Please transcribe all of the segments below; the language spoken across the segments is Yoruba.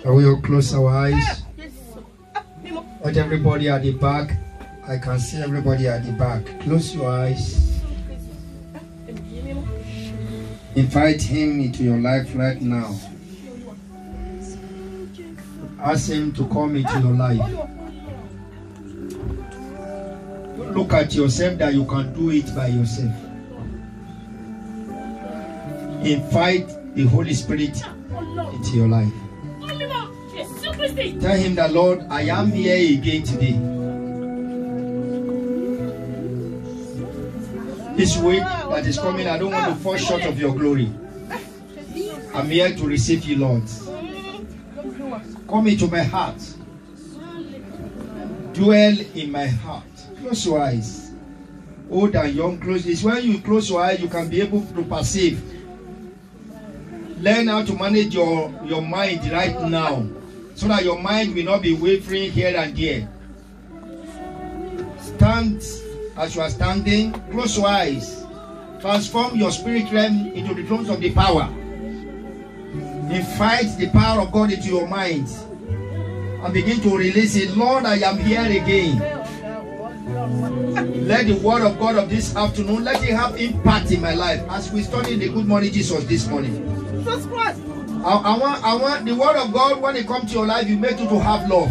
I will close our eyes. Let everybody at the back. I can see everybody at the back. Close your eyes. Invite him into your life right now. Ask him to come into your life. Look at yourself that you can do it by yourself. Invite the Holy Spirit into your life. Tell him that, Lord, I am here again today. This week that is coming, I don't want to fall short of your glory. I'm here to receive you, Lord. Come into my heart. Dwell in my heart. Close your eyes. Old and young, close. It's when you close your eyes, you can be able to perceive. Learn how to manage your mind right now, so that your mind will not be wavering here and there. Stand as you are standing. Close your eyes. Transform your spirit realm into the thrones of the power. Invite the power of God into your mind and begin to release it. Lord, I am here again. Let the word of God of this afternoon, let it have impact in my life as we study the Good Morning Jesus this morning. I want the word of God, when it comes to your life, it will make you to have love.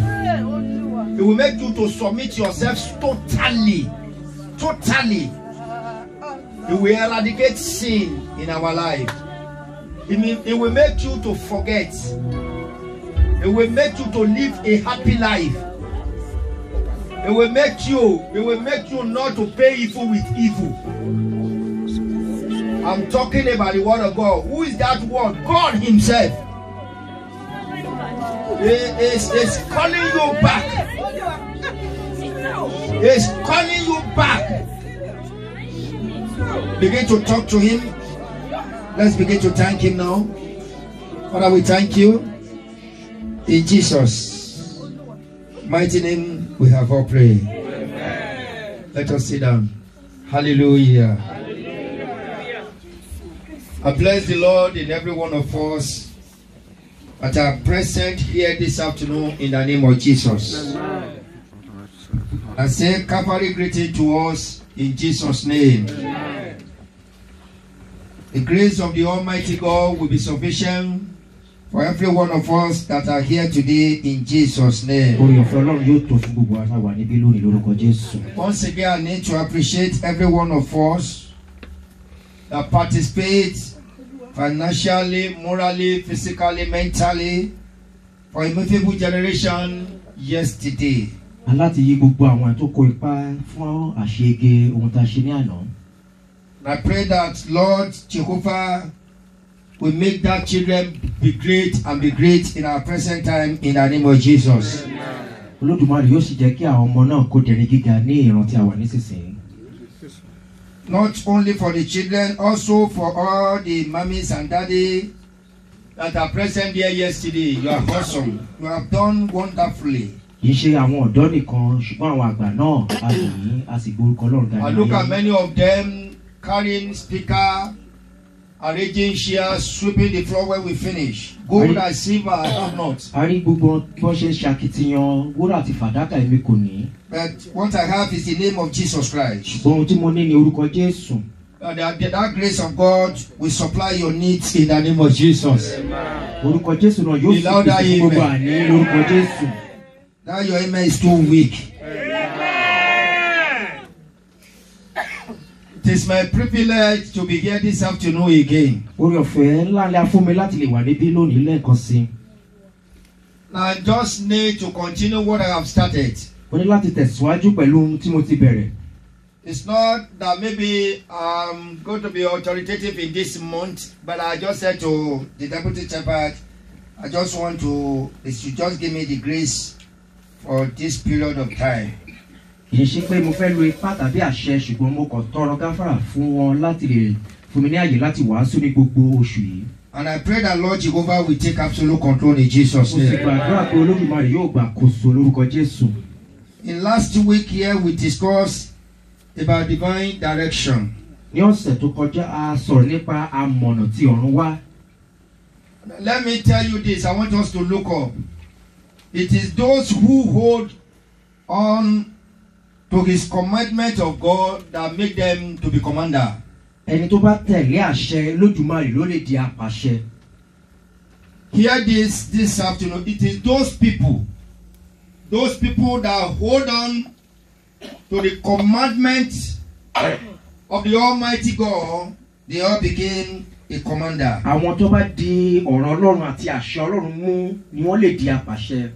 It will make you to submit yourselves totally. Totally. It will eradicate sin in our life. It will make you to forget. It will make you to live a happy life. It will make you not to pay evil with evil. I'm talking about the word of God. Who is that word? God himself. He is calling you back. He is calling you back. Begin to talk to him. Let's begin to thank him now. Father, we thank you. In Jesus' mighty name we have all prayed. Amen. Let us sit down. Hallelujah. Hallelujah. I bless the Lord in every one of us that are present here this afternoon in the name of Jesus. Amen. I say Calvary greeting to us in Jesus' name. Amen. The grace of the Almighty God will be sufficient for every one of us that are here today in Jesus' name. Once again, I need to appreciate every one of us that participates financially, morally, physically, mentally for a movable generation yesterday. I pray that Lord Jehovah will make that children be great and be great in our present time in the name of Jesus. Not only for the children, also for all the mummies and daddy that are present here yesterday. You are awesome. You have done wonderfully. I look at many of them carrying speaker, arranging chairs, sweeping the floor when we finish. Gold and silver I have not. But what I have is the name of Jesus Christ. That grace of God will supply your needs in the name of Jesus. Be louder, amen. Now your amen is too weak. It is my privilege to be here this afternoon again. Now I just need to continue what I have started. It's not that maybe I'm going to be authoritative in this month, but I just said to the deputy shepherd, I just want to, they should just give me the grace for this period of time. And I pray that Lord Jehovah will take absolute control in Jesus' name. In last week here we discussed about divine direction. Let me tell you this, I want us to look up. It is those who hold on to his commandment of God that make them to be commander. Ẹni tó bá tẹ̀lé àṣẹ Olódùmarè ló lè di apàṣẹ. Hear this afternoon. It is those people that hold on to the commandment of the Almighty God, they all became a commander. Àwọn tó bá di ọ̀rọ̀ Ọlọ́run àti àṣẹ Ọlọ́run mú ni wọ́n lè di apàṣẹ.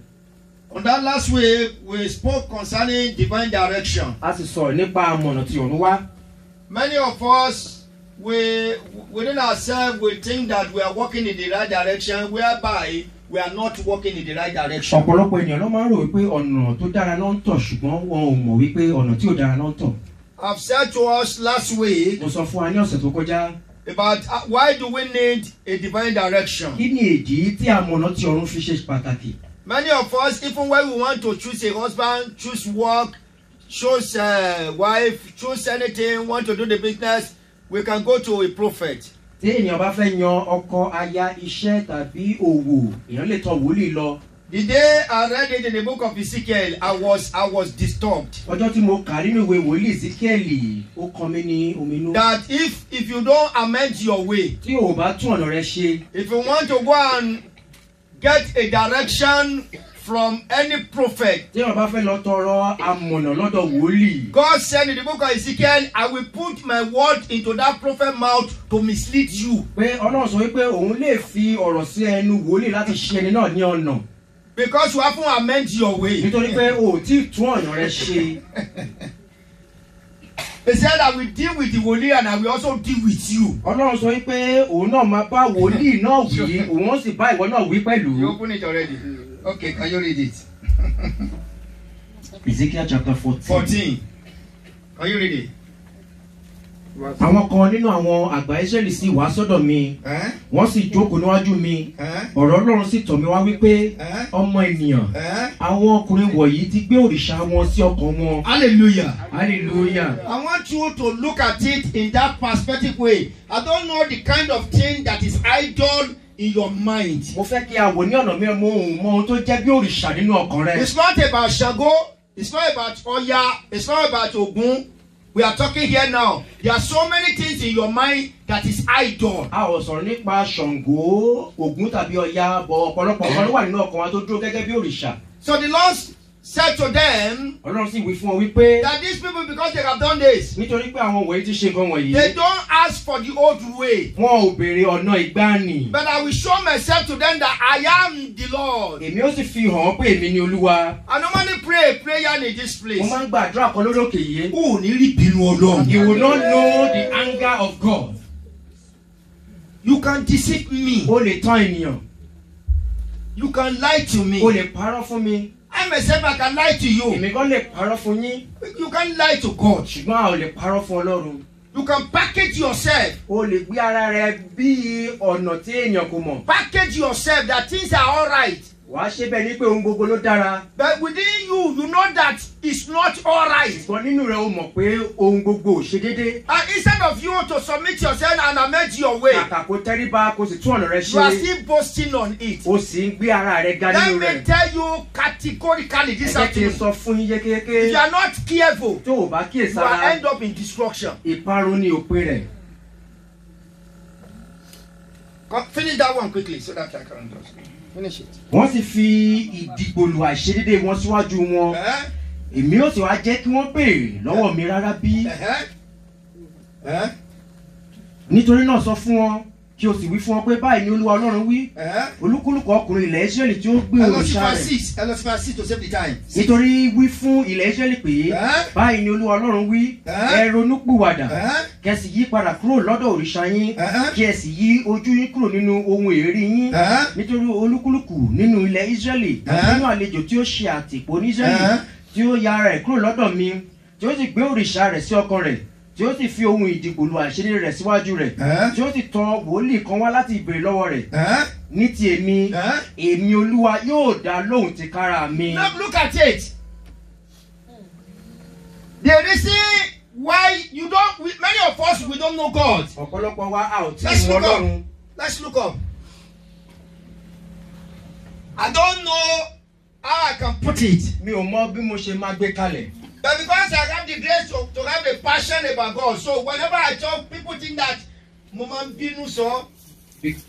On that last week, we spoke concerning divine direction. A sì sọ̀rọ̀ nípa àmọ̀nà tí ọ̀run wá. Many of us, within ourselves, we think that we are walking in the right direction, whereby we are not walking in the right direction. Ọ̀pọ̀lọpọ̀ ènìyàn ló máa ń rò wípé ọ̀nà tó dára ló ń tọ̀ ṣùgbọ́n wọn ò mọ̀ wípé ọ̀nà tí ò dára ló ń tọ̀. I've said to us last week Mo sọ fún wa ní ọ̀sẹ̀ tó kọjá. about why do we need a divine direction. Kí ni èdè tí àmọ̀nà tí ọ̀run fi ṣe pàtàkì? Many of us, even when we want to choose a husband, choose work, choose a wife, choose anything, want to do the business, we can go to a prophet. Tí ènìyàn bá fẹ́ yan ọkọ, aya, iṣẹ́ tàbí òwò, èèyàn lè tọ̀ wòlíì lọ. The day I read it in the book of Ezekiel, I was disturbed. Ọjọ́ tí mo kà nínú ìwé wòlíì Ezekiel, ó kàn mí ní ominú. That if you don't amend your way, Tí o bá tún ọ̀nà rẹ ṣe, if you want to go and get a direction from any prophet, tí èèyàn bá fẹ́ lọ tọrọ àmọ̀nà lọ́dọ̀ wòlíì. God said in the book of Ezekiel, I will put my word into that prophet's mouth to mislead you. Pé Ọlọ́run sọ wípé òun lè fi ọ̀rọ̀ sí ẹnu wòlíì láti ṣe ẹni náà ní ọ̀nà. Because you haven't amend your way. Nítorí pé o ò tí ì tún ọ̀nà rẹ ṣe. He said, I will deal with the wòlíì and I will also deal with you. Ọlọ́run sọ wípé òun náà máa bá wòlíì náà wí, òun ó sì bá ìwọ náà wí pẹ̀lú. You open it already. Okay, can you read it? Ezekiel chapter 14. Can you read it? Àwọn kan nínú àwọn àgbà Ísírẹ́lì sì wá sọ́dọ̀ mi, wọ́n sì jókòó níwájú mi. Ọ̀rọ̀ Ọlọ́run sì tọ̀ mí wá wípé, ọmọ ènìyàn, àwọn ọkùnrin wọ̀nyí ti gbé òrìṣà wọn sí ọkàn wọn. Hallelujah. Hallelujah. I want you to look at it in that perspective way. I don't know the kind of thing that is idol in your mind. Mo fẹ́ kí a wò ní ọ̀nà mìíràn mọ ohun tó jẹ́ bí òrìṣà nínú ọkàn rẹ. It's not about Ṣàngó. It's not about Ọya. It's not about Ògún. We are talking here now. There are so many things in your mind that is idol. A ò sọ̀rọ̀ nípa Ṣàngó, Ògún tàbí Ọya, bọ̀ ọ̀pọ̀lọpọ̀ ọ̀kan ló wà nínú ọkàn wa tó dúró gẹ́gẹ́ bí òrìṣà. So the Lord said to them, Ọlọ́run sì wí fún wọn wípé, that these people, because they have done this, nítorí pé àwọn wọ̀nyí ti ṣe nǹkan wọ̀nyí, they don't ask for the old way. wọn ò béèrè ọ̀nà ìgbàanì. But I will show myself to them that I am the Lord. Èmi ó sì fi hàn pé èmi ni Olúwa. I normally pray a prayer in this place. Mo máa ń gbàdúrà kan lórí òkè yìí. Ó ní rí bínú Ọlọ́run. You will not know the anger of God. You can deceive me. O lè tán ènìyàn. You can lie to me. O lè parọ́ fún mi. I myself, I can lie to you. Èmi kan lè parọ́ fún yín. You can lie to God. Ṣùgbọ́n a ò lè parọ́ fún Ọlọ́run. You can package yourself. O lè gbé ara rẹ bí ọ̀nà tí èèyàn kò mọ̀. Package yourself that things are all right. Wàá ṣe bẹ́ẹ̀ ni pé ohun gbogbo ló dára. But within you, you know that it's not all right. Ṣùgbọ́n nínú rẹ o mọ̀ pé ohun gbogbo ò ṣe déédé. And instead of you to submit yourself and amend your way, Kàkà kó tẹ́ríba kó sì tún ọ̀nà rẹ you are ṣe. still boasting on it. O sì ń gbé ara rẹ ga Let nínú me rẹ̀. tell you categorically Ẹ this jẹ́ kí n afternoon. sọ fún yín yékéyéké. If you are not careful, Tó o bá you will kíyèsára, end up in destruction. ìparun ni òpin rẹ̀. Finish that one quickly so that I can just finish it. Wọ́n sì fi ìdìgbòlù àìṣedédé wọn síwájú wọn. Èmi ó sì wá jẹ́ kí wọ́n béèrè lọ́wọ́ mi rárá bí. Nítorí náà sọ fún wọn kí o sì wí fún wọn pé báyìí ni Olúwa Ọlọ́run wí. Olúkúlùkù ọkùnrin ilẹ̀ Ísírẹ́lì tí ó gbé òrìṣà rẹ̀. Elohim 6 to save the time. Nítorí wí fún ilẹ̀ Ísírẹ́lì pé báyìí ni Olúwa Ọlọ́run wí. Ẹ ronúpìwàdà kí ẹ sì yí padà kúrò lọ́dọ̀ òrìṣà yín kí ẹ sì yí ojú yín kúrò nínú ohun èérí yín. Nítorí olúkúlùkù nínú ilẹ̀ Ísírẹ́lì nínú àlejò tí ó ṣe àtìpó ní Ísírẹ́lì tí ó ya ara ẹ̀ kúrò lọ́dọ̀ mi tí ó sì gbé òrìṣà rẹ̀ sí ọkàn rẹ̀ tí ó sì fi ohun ìdìgbòlù àìṣedéédé rẹ̀ síwájú rẹ̀ tí ó sì tọ̀ wòlíì kan wá láti ìbéèrè lọ́wọ́ rẹ̀. Ní ti èmi Olúwa yóò dá lóhùn tìkára mi. Now look at it. The reason why you don't, many of us, we don't know God. Ọ̀pọ̀lọpọ̀ wa a ò tí ì mọ Ọlọ́run. Let's look up. I don't know how I can put it. Mi ò mọ bí mo ṣe máa gbé kalẹ̀. But because I have the grace to have a passion about God, so whenever I talk, people think that mo máa ń bínú sọ.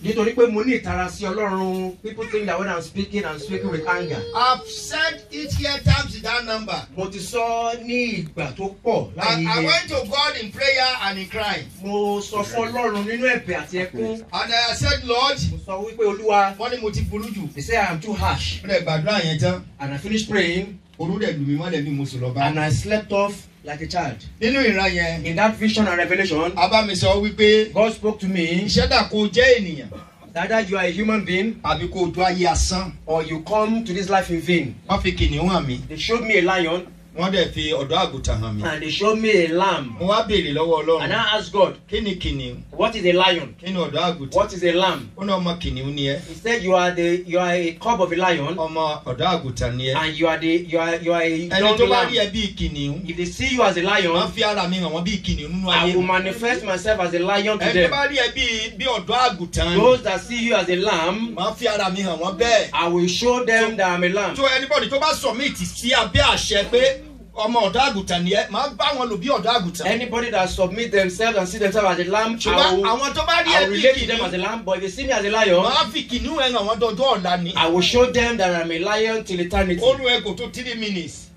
Nítorí pé mo ní ìtara sí Ọlọ́run, people think that when I'm speaking with anger. I've said it here times without number. Mo ti sọ ní ìgbà tó pọ̀ láyé. I went to God in prayer and in crying. Mo sọ fún Ọlọ́run nínú ẹ̀bẹ̀ àti ẹkún. And I said, Lord, mo sọ wípé Olúwa. wọ́n ní mo ti burú jù. They say I am too harsh. Mo lè gbàdúrà yẹn tán. And I finished praying. Orú dẹ̀ lù mí mọ́lẹ̀ bí mo sì lọ bá. And I slept off like a child. Nínú ìran yẹn. In that vision and revelation. Abá mi sọ wípé. God spoke to me. Ìṣẹ́dá kò jẹ́ ènìyàn. Either you are a human being. Àbí kò tó ayé asán. Or you come to this life in vain. Wọ́n fi kìnìún hàn mí. They showed me a lion. Wọ́n dẹ̀ fi ọ̀dọ́ àgùntàn hàn mí. And they showed me a lamb. Mo wá béèrè lọ́wọ́ Ọlọ́run. And I asked God. Kí ni kìnìún? What is a lion? Kí ni ọ̀dọ́ àgùntàn? What is a lamb? Ó ní ọmọ kìnìún ni ẹ́. He said you are a cub of a lion. Ọmọ ọ̀dọ́ àgùntàn ni ẹ́. And you are a young lamb. Ẹni tó bá rí ẹ bí kìnìún. If they see you as a lion. Wọ́n fi ara mi hàn wọ́n bí kìnìún nínú ayé. I will manifest myself as a lion to them. Ẹni tó bá rí ẹ bí ọ̀dọ́ àgùntàn. Those that see you as a lamb. Wọ́n fi ara mi hàn wọ́n bẹ́ẹ̀. I will show them that I am a lamb. So anybody tó bá submit sí abẹ́ àṣẹ pé ọmọ ọ̀dọ́ àgùntàn ni ẹ máa bá wọn lò bí ọ̀dọ́ àgùntàn. Anybody that submit themselves and see themselves as a lamb, I will relate to them as a lamb. But if they see me as a lion, máa fi kìnìún ẹ̀ hàn wọ́n dọjọ́ ọ̀la ni. I will show them that I am a lion till eternity. Ó lu ẹ̀kọ́ tó 3 minutes.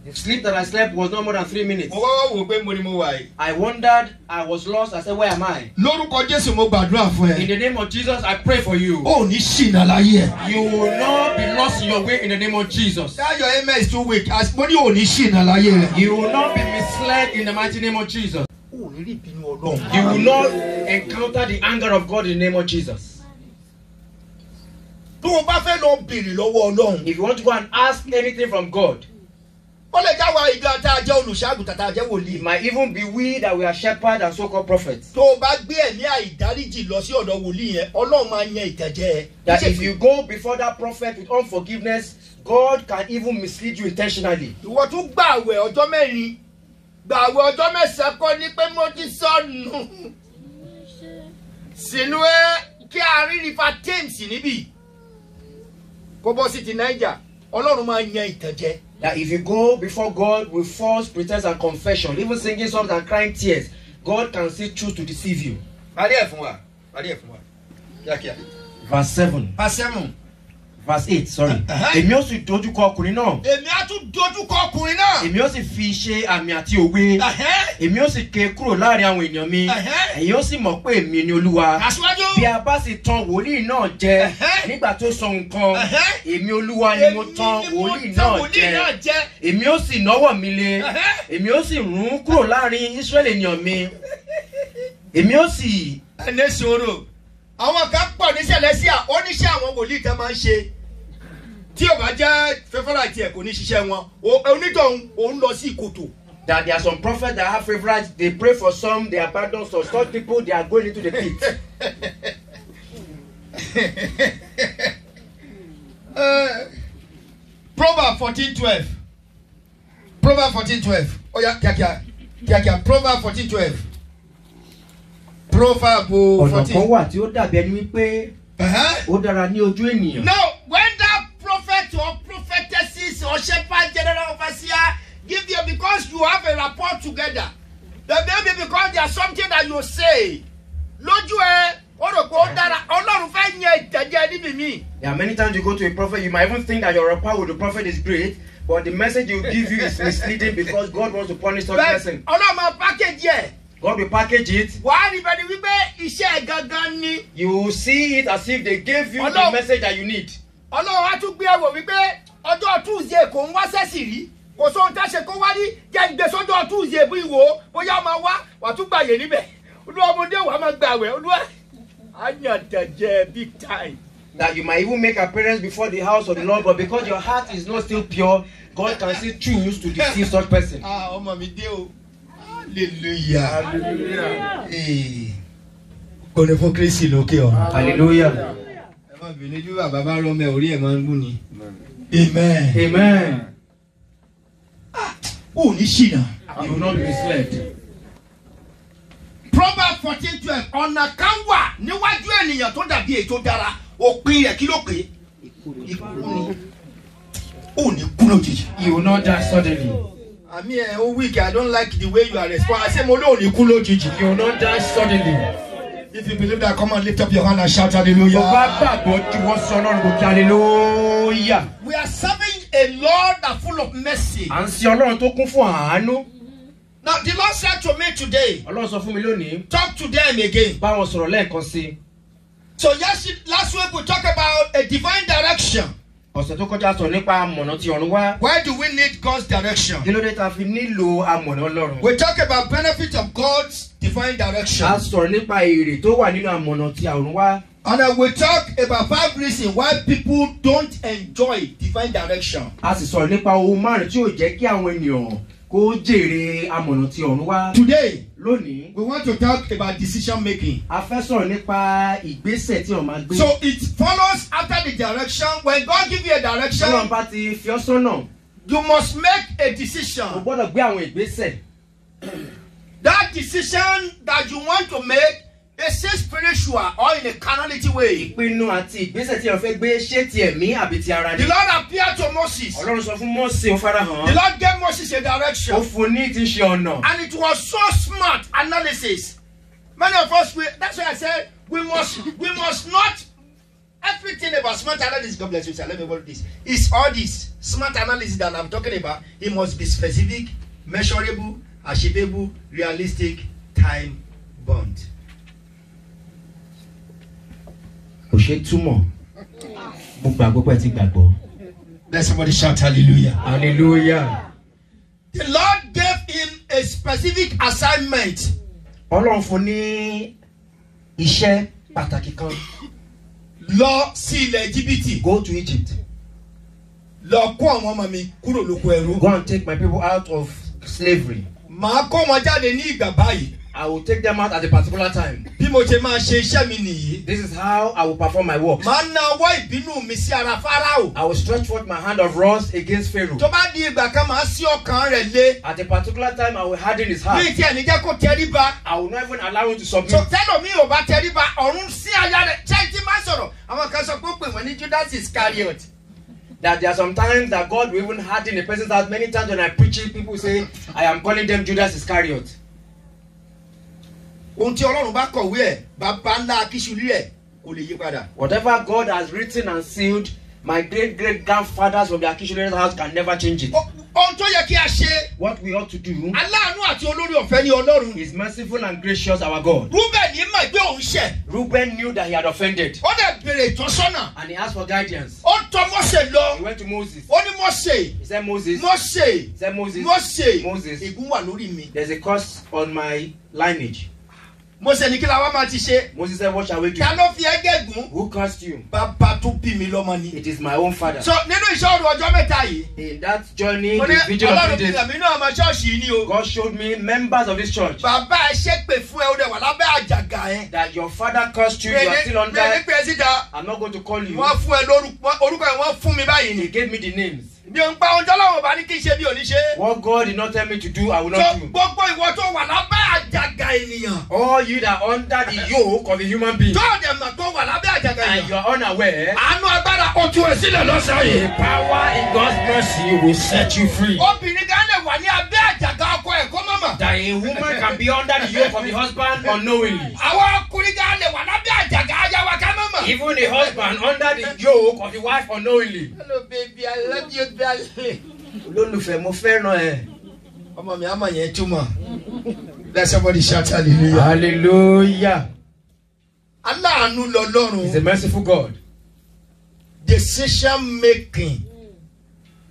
The sleep that I slept was not more than 3 minutes. Mo wá wò pé mo ni mo wà yìí. I wondered, I was lost. I said, where am I? Lórúkọ Jésù mo gbàdúrà fún ẹ. In the name of Jesus, I pray for you. Ó ní ṣìnà láyé ẹ. You will not be lost in your way in the name of Jesus. That your amen is too weak. Mo ní ó ní ṣìnà láyé rẹ. You will not be misled in the mighty name of Jesus. Ó ní rí ìbínú Ọlọ́run. You will not encounter the anger of God in the name of Jesus. Tó o bá fẹ́ lọ béèrè lọ́wọ́ Ọlọ́run. If you want to go and ask anything from God, ó lè jáwọ́ ìgbà tá a jẹ́ olùṣàgùtàn tá a jẹ́ wòlíì. it might even be we that we are shepherds and so-called prophets. tó o bá gbé ẹ̀mí àìdáríjì lọ sí ọ̀dọ̀ wòlíì yẹn Ọlọ́run máa yan ìtẹ̀jẹ́ ẹ. That if you go before that prophet with unforgiveness, God can even mislead you intentionally. ìwọ tún gbààwẹ̀ ọjọ́ mẹ́rin gbààwẹ̀ ọjọ́ mẹ́sàn-án kọ́ ni pé mo ti sọnù sínú ẹ kí a rí river Thames níbí kó bọ́ sí ti Niger Ọlọ́run máa yan ìtẹ̀jẹ́. That if you go before God with false pretense and confession, even singing songs and crying tears, God can still choose to deceive you. Parí ẹ̀ fún wa. Kíákíá. Verse 7. Verse 7. Verse 8, sorry. Èmi ó sì dojúkọ ọkùnrin náà. Èmi á tún dojúkọ ọkùnrin náà. Èmi ó sì fi ṣe àmì àti òwe. Èmi ó sì ké kúrò láàrin àwọn èèyàn mi. Ẹ̀yin ó sì mọ̀ pé èmi ni Olúwa. Aṣíwájú. Bí a bá sì tan wòlíì náà jẹ nígbà tó sọ nǹkan, èmi Olúwa ni mo tan wòlíì náà jẹ. Èmi ó sì náwó mi lé. Èmi ó sì rún kúrò láàrin Ísírẹ́lì ènìyàn mi. Èmi ó sì. Ẹni sọ̀rọ̀. Àwọn kan pọ̀ ní Celestia oníṣẹ́ àwọn wòlíì tẹ́ máa ń ṣe tí ò bá jẹ́ favourite ẹ̀ kò ní ṣiṣẹ́ wọn onítọ̀hún òun lọ sí ìkòtò. That there are some prophets that have favorites, they pray for some, they abandon some. Such people, they are going into the pit. Proverbs 14:12. Proverbs 14:12. Oh yeah, kíákíá. Proverbs 14:12. Proverbs 14. Ọ̀nà kan wà tí ó dàbí ẹni wípé ó dára ní ojú ènìyàn. Now, when that prophet or prophetesses or shepherd general overseer give you because you have a rapport together, then maybe because there's something that you say, lójú ẹ ó rò pé ó dára Ọlọ́run fẹ́ yan ìtẹ̀jẹ́ níbi mi. There are many times you go to a prophet, you might even think that your rapport with the prophet is great, but the message he will give you is misleading because God wants to punish such person. Ọlọ́run máa package ẹ̀. God will package it. Wàá rí bẹ́ẹ̀ ni wípé iṣẹ́ gangan ni. You will see it as if they gave you the message that you need. Ọlọ́run á tún gbé ẹ̀wò wípé ọjọ́ Tuesday kò ń wá sẹ́sì rí. Kò sóhun tá ṣe kó wá rí jẹ́ gbé sọ́jọ́ Tuesday bí ìwò bóyá máa wá wà tún gbàyè níbẹ̀. Olúwa ọmọdé wàá máa gbàwẹ̀ Olúwa àyàntẹ̀jẹ̀ big time. That you might even make appearance before the house of the Lord, but because your heart is not still pure, God can still choose to deceive such person. Ọmọ mi dé o. Hallelujah. Kò ní fún Kristi lókè ọ̀run. Hallelujah. Ẹ má bínú bí bàbá bá rọ́ mẹ́ orí ẹ̀ máa ń gún ni. Amen. Amen. Ó ní ṣìnà. You will not be misled. Proverbs 14:12 ọ̀nà kan wà níwájú ènìyàn tó dàbí èyí tó dára òpin rẹ̀ kí ló pé? Ikú ni. You will not die suddenly. I mean, weak. I don't like the way you are responding. I say, you will not die suddenly. If you believe that, come on, lift up your hand and shout hallelujah. We are serving a Lord that's full of mercy. Now, the Lord said to me today, talk to them again. So, yes, last week we talked about a divine direction. Why do we need God's direction? We talk about benefit of God's divine direction. And we talk about 5 reasons why people don't enjoy divine direction. Today, we want to talk about decision making. So it follows after the direction. When God gives you a direction, you must make a decision. That decision that you want to make is spiritual or in a carnality way. The Lord appeared to Moses. The Lord gave Moses a direction. And it was so smart analysis. Many of us, that's why I said we must not, everything about smart analysis, God bless you, sir, let me hold this. It's all this smart analysis that I'm talking about. It must be specific, measurable, achievable, realistic, time bound. Let somebody shout hallelujah. Hallelujah. The Lord gave him a specific assignment. Lọ sí ilẹ̀ Íjíbítì. Go to Egypt. Lọ kó àwọn ọmọ mi kúrò lóko ẹrú. Go and take my people out of slavery. Màá kó wọn jáde ní ìgbà báyìí. I will take them out at a particular time. Bí mo ṣe máa ṣe iṣẹ́ mi nìyí. This is how I will perform my work. Màá na ọwọ́ ìbínú mi sí ara Fáráò. I will stretch forth my hand of wrath against Pharaoh. Tó bá di ìgbà kan màá sí ọkàn rẹ̀ lé. At a particular time I will harden his heart. Bí tí ẹni jẹ́ kó tẹríba. I will not even allow him to submit. So tẹ́lọ̀ mi ò bá tẹríba ọ̀run sí aya rẹ̀. Ṣé tí máa sọ̀rọ̀? Àwọn kan sọ pé ó pè wọ́n ní Judas Iscariot. That there are some times that God will even harden a person's heart. Many times when I preach it, people say, I am calling them Judas Iscariot. Whatever God has written and sealed, my great grandfathers from the Akishule's house can never change it. What we ought to do is merciful and gracious, our God. Reuben knew that he had offended. And he asked for guidance. He went to Moses. He said, Moses, there's a curse on my lineage. Moses said, what shall we do? Who cursed you? It is my own father. So, in that journey, this vigil of 3 days, God showed me members of this church that your father cursed you, you are still under. I'm not going to call you. He gave me the names. What God did not tell me to do, I will not do. All you that are under the yoke of a human being, and you are unaware, the power in God's mercy will set you free. That a woman can be under the yoke of the husband unknowingly. Even a husband under the yoke of the wife unknowingly. Hello, baby, I love you, darling. Let somebody shout hallelujah. Hallelujah. Allah is a merciful God. Decision making.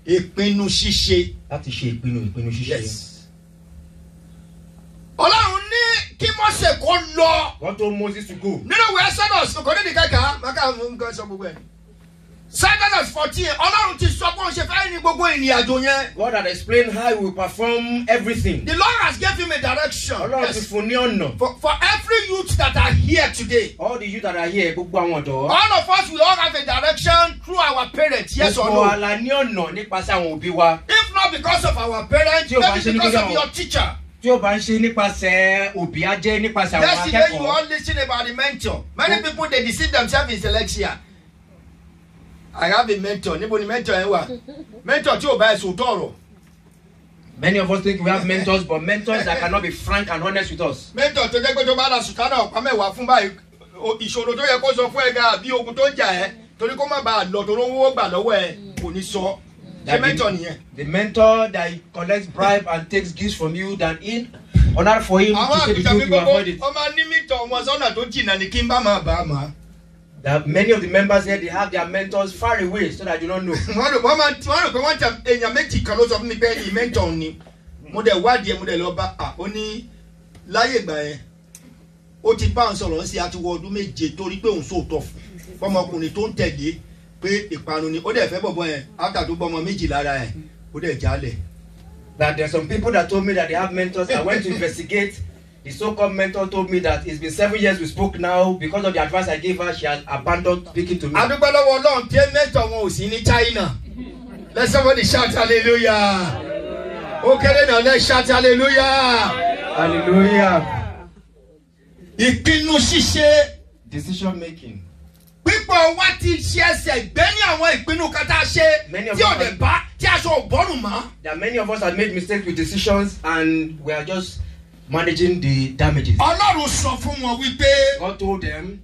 That is ìpinnu. Yes. God told Moses to go. Exodus 14. God had explained how he will perform everything. The Lord has given him a direction. Yes. For every youth that are here today. All the youth that are here, all of us, we all have a direction through our parents. Yes or no? If not because of our parents, maybe because of your teacher. Yesterday you all listen about the mentor. Many people, they deceive themselves in selection. I have a mentor. Níbo ni mentor ẹ wà? Mentor tí ò bá ẹ sọ tọrọ. Many of us think we have mentors, but mentors that cannot be frank and honest with us. Mentor tó jẹ́ pé tó bá ra sùkánà ọ̀pá mẹ́wàá fún báyìí ìṣòro tó yẹ kó sọ fún ẹ gan àbí ogun tó jà ẹ́ torí kó má bàa lọ tó lówó gbà lọ́wọ́ ẹ kò ní sọ. Ṣé mentor nìyẹn? The mentor that collects bribe and takes gifts from you than in order for him to say the truth, you avoid it. Ọmọ ní mentor wọn sọ́nà tó jìnnà ní kí n bá máa bá a máa. That many of the members here, they have their mentors far away so that you don't know. Wọ́n rò pé wọ́n tẹ èèyàn méjì kan ló sọ fún mi pé ní mentor ni. Mo dẹ̀ wádìí ẹ̀ mo dẹ̀ lọ bá ó ní láyé ìgbà yẹn. Ó ti bá ń sọ̀rọ̀ sí àtiwọ́ ọdún méje torí pé òun sòótọ́ fún ọmọkùnrin tó ń tẹ̀lé pé ìparun ni. Ó dẹ̀ fẹ́ bọ̀bọ̀ yẹn after tó gbọ́ ọmọ méjì lára ẹ̀ ó dẹ̀ jálẹ̀. That there are some people that told me that they have mentors. I went to investigate. The so-called mentor told me that it's been 7 years we spoke now. Because of the advice I gave her, she has abandoned speaking to me. Adúgbò lọ́wọ́ Ọlọ́run tí mentor wọn ò sí ní China. Let somebody shout hallelujah. Okay, now let's shout hallelujah. Hallelujah. Ìpinnu ṣíṣe. Decision making. Pípọ̀ wá ti ṣe ẹsẹ̀ gbẹ́ ní àwọn ìpinnu kan tá a ṣe tí ò dẹ̀ bá tí aṣọ ò bọ́rùn mọ́. There are many of us have made mistakes with decisions and we are just managing the damages. Ọlọ́run sọ fún wọn wípé. God told them.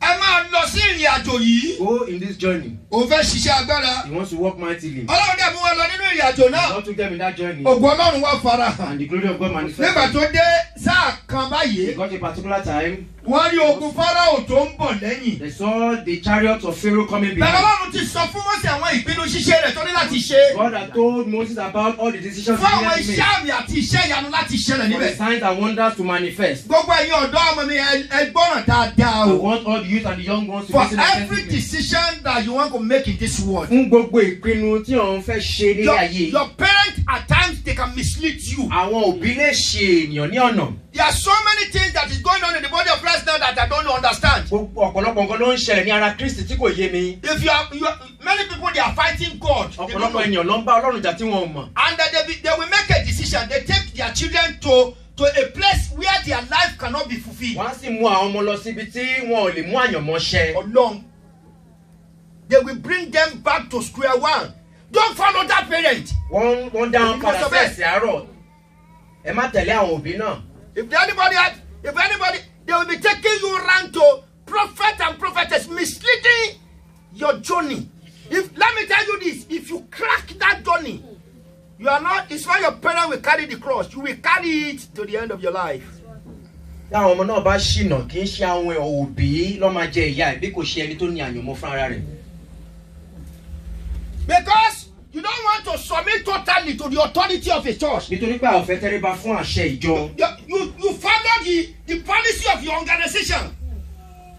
Ẹ máa lọ sí ìrìn àjò yìí. Go in this journey. O fẹ́ ṣiṣẹ́ agbára. He wants to work mightily. Ọlọ́run dẹ̀ mú wọn lọ nínú ìrìn àjò náà. God took them in that journey. Ògo Ọlọ́run wá fara hàn. And the glory of God manifested. Nígbà tó dé sáà kan báyìí. They got a particular time. Wọ́n rí ogun Fáráò tó ń bọ̀ lẹ́yìn. They saw the chariots of Pharaoh coming behind. Bẹ́ẹ̀ Ọlọ́run ti sọ fún Mósè àwọn ìpinnu ṣíṣe rẹ̀ tó ní láti ṣe. God had told Moses about all the decisions he had to make. Fún àwọn iṣẹ́ àmì àti iṣẹ́ ìyanu láti ṣẹlẹ̀ níbẹ̀. For the signs and wonders to manifest. Gbogbo ẹ̀yin ọ̀dọ́ ọmọ mi ẹ gbọ́ràn dáadáa o. I want all the youth and the young ones to listen attentively. For every decision that you want to make in this world. Fún gbogbo ìpinnu tí òun fẹ́ ṣe ní ayé. Your parents at times they can mislead you. Àwọn òbí lè ṣe ènìyàn ní ọ̀nà. There are so many things that is going on in the body of Christ now that I don't understand. Ọ̀pọ̀lọpọ̀ nǹkan ló ń ṣẹlẹ̀ ní ara Kristi tí kò yé mi. If you are many people they are fighting God. Ọ̀pọ̀lọpọ̀ ènìyàn ló ń bá Ọlọ́run jà tí wọn ò mọ̀. And they will make a decision. They take their children to a place where their life cannot be fulfilled. Wọ́n á sì mú àwọn ọmọ lọ síbi tí wọn ò lè mú àyànmọ́ ṣẹ. Ọlọ́run. They will bring them back to square one. Don't follow that parent. Wọ́n dáhùn padà sí ẹ̀sìn àárọ̀. Ẹ má tẹ̀lé àwọn òbí náà. If anybody, they will be taking you around to prophet and prophetess, misleading your journey. Let me tell you this, if you crack that journey, it's not your parent will carry the cross, you will carry it to the end of your life. Táwọn ọmọ náà bá ṣìnà kì í ṣe àwọn òbí ló máa jẹ ìyà ẹ̀ bí kò ṣe ẹni tó ní àyànmọ́ fún ara rẹ̀. Because you don't want to submit totally to the authority of a church. Nítorí pé àwọn fẹ́ tẹríba fún àṣẹ ìjọ. You follow the policy of your organization.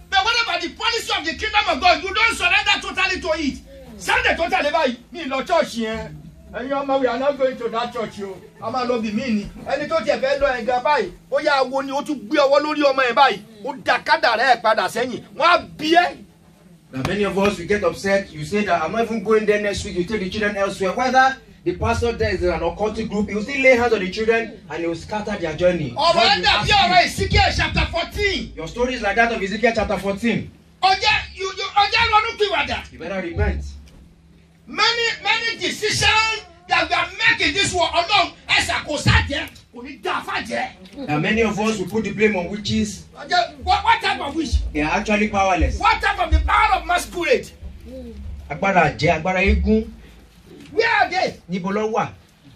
But what about the policy of the kingdom of God? You don't surrender totally to it. Sunday totally by me in the church here. And your man, we are not going to that church. I'm not going to be mean. And you told you fellow and Gabai. Oh, yeah, when you to be a wallow your man by. Oh, Dakada, Pada, saying, what beer? Now, many of us, we get upset. You say that I'm not even going there next week. You take the children elsewhere. Whether the pastor there is an occultic group, he will still lay hands on the children and he will scatter their journey. All right, Ezekiel chapter 14. Your story is like that of Ezekiel chapter 14. You better repent. Many decisions that we are making this world alone as a Now many of us will put the blame on witches. What type of witch? They are actually powerless. What type of the power of masquerade? Agbára jẹ́, agbára eégún. Where are they? Níbo ló wà?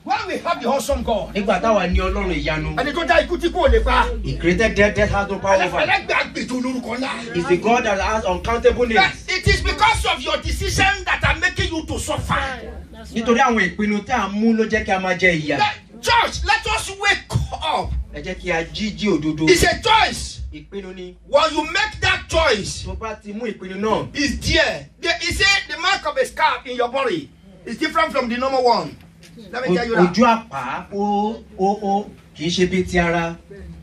When we have the awesome God. Nígbà táwa ní Ọlọ́run ìyanu. Ẹni tó dá ikú tí kò lè pa. He created death has no power over. It's the God that has uncountable names. It is because of your decision that are making you to suffer. Nítorí àwọn ìpinnu tí a mú ló jẹ́ kí a máa jẹ ìyà. Church, let us wake up. Ẹ jẹ́ kí a jí òdodo. It's a choice. Ìpinnu ni. When you make that choice, tó bá ti mú ìpinnu náà. It's there. He said the mark of a scar in your body is different from the normal one. Let me tell you that. Ojú àpá kì í ṣe bí ti ara.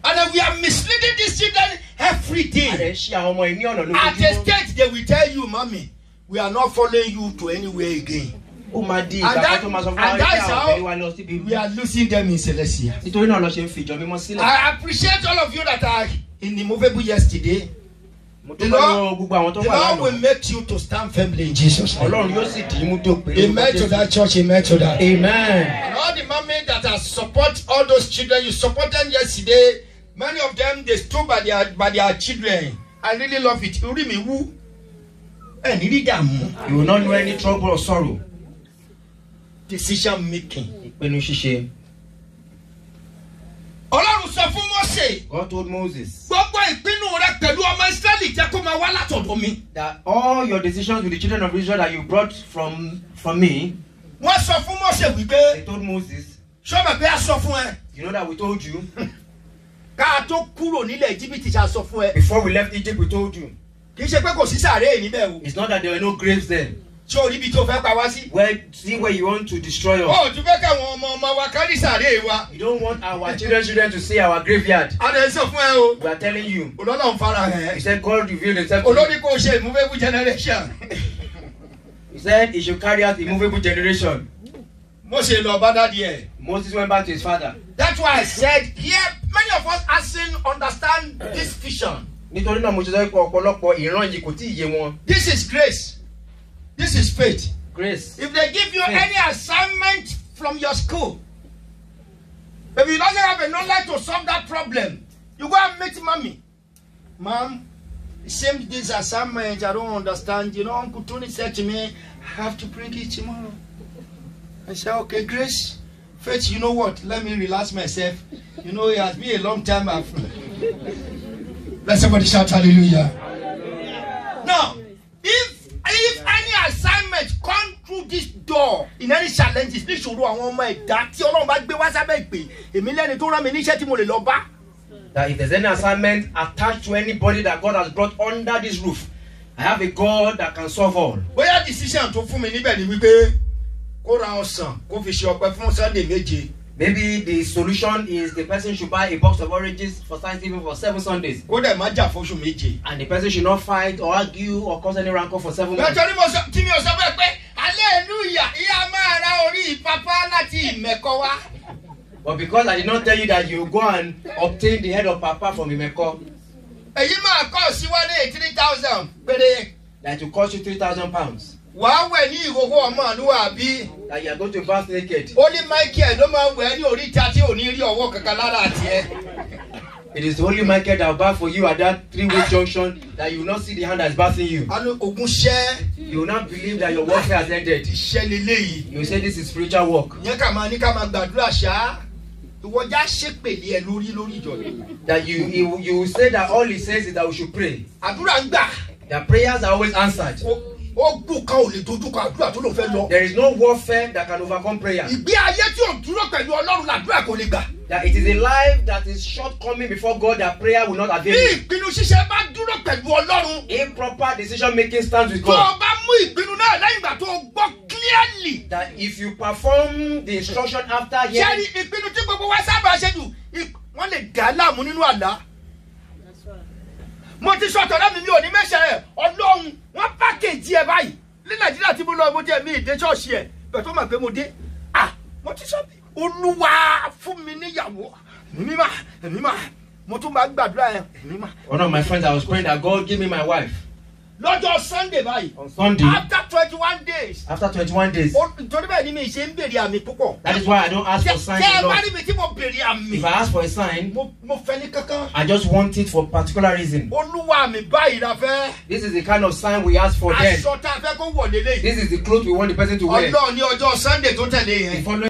And we are misleading these children every day. Àrẹ ṣe àwọn ọmọ ìní ọ̀nà lójoojúmọ́. At a stage they will tell you, Mommy, we are not following you to anywhere again. Ó máa di ìgbà tó máa sọ fún wa pé àwọn ọ̀gbẹ́ni wa lọ síbi. We are losing them in Celestia. Nítorí náà lọ ṣe ń fi ìjọ mímọ́ sílẹ̀. I appreciate all of you that are in the movable yesterday. The Lord will make you to stand firmly in Jesus' name. Amen to that church, amen to that. Amen. And all the mommy that has support all those children, you support them yesterday. Many of them, they stood by their children. I really love it. You read me, who? And you will not know any trouble or sorrow. Decision making. God told Moses that all your decisions with the children of Israel that you brought from me, they told Moses, you know that we told you before we left Egypt, we told you. It's not that there were no graves there. Well, see where you want to destroy us. You don't want our children to see our graveyard. We are telling you. He said God revealed himself to you. He said he should carry out the immovable generation. Moses went back to his father. That's why I said here many of us hasn't understand this vision. This is grace. This is faith. Grace. If they give you any assignment from your school, if you don't have a knowledge to solve that problem, you go and meet mommy. Mom, same this assignment, I don't understand. You know, Uncle Tony said to me, I have to bring it tomorrow. I said, okay, Grace. Faith, you know what? Let me relax myself. You know, it has been a long time. Let somebody shout hallelujah. Now, if any assignment come through this door in any challenges, please show that if there's any assignment attached to anybody that God has brought under this roof, I have a God that can solve all. Where decision to for me maybe the solution is the person should buy a box of oranges for Thanksgiving for 7 Sundays. And the person should not fight or argue or cause any rancor for 7 months. But because I did not tell you that you go and obtain the head of Papa from Imeko, that will cost you £3,000. That you are going to bath naked. Only Michael, no man when you read it is only Michael that will bath for you at that 3-way junction that you will not see the hand that's bathing you. You will not believe that your warfare has ended. You will say this is spiritual work. That you will say that all he says is that we should pray. The prayers are always answered. There is no warfare that can overcome prayer. That it is a life that is shortcoming before God that prayer will not avail. Improper decision making stands with God. That if you perform the instruction after hearing, one of my friends, I was praying that God give me my wife. Not on Sunday, bye. On Sunday. After 21 days. After 21 days. That is why I don't ask for signs. If I ask for a sign, I just want it for a particular reason. This is the kind of sign we ask for then. This is the clothes we want the person to wear. The following